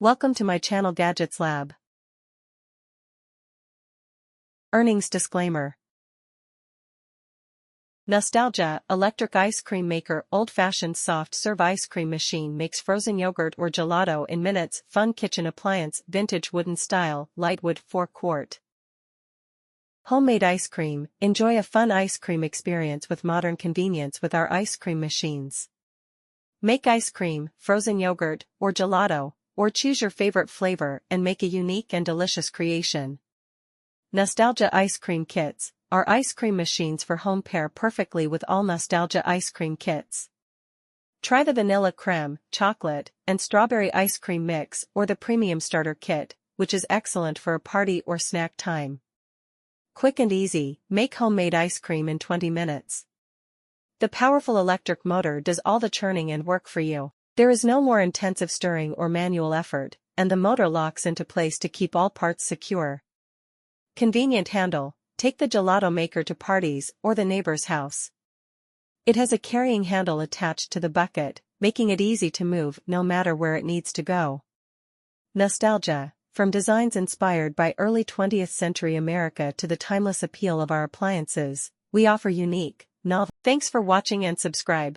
Welcome to my channel Gadgets Lab. Earnings disclaimer. Nostalgia, electric ice cream maker. Old-fashioned soft serve ice cream machine makes frozen yogurt or gelato in minutes. Fun kitchen appliance. Vintage wooden style, light wood. 4 quart. Homemade ice cream. Enjoy a fun ice cream experience with modern convenience with our ice cream machines. Make ice cream, frozen yogurt, or gelato, or choose your favorite flavor and make a unique and delicious creation. Nostalgia ice cream kits. Our ice cream machines for home pair perfectly with all Nostalgia ice cream kits. Try the vanilla creme, chocolate, and strawberry ice cream mix or the premium starter kit, which is excellent for a party or snack time. Quick and easy, make homemade ice cream in 20 minutes. The powerful electric motor does all the churning and work for you. There is no more intensive stirring or manual effort, and the motor locks into place to keep all parts secure. Convenient handle. Take the gelato maker to parties or the neighbor's house. It has a carrying handle attached to the bucket, making it easy to move no matter where it needs to go. Nostalgia. From designs inspired by early 20th century America to the timeless appeal of our appliances, we offer unique, novel. Thanks for watching and subscribe.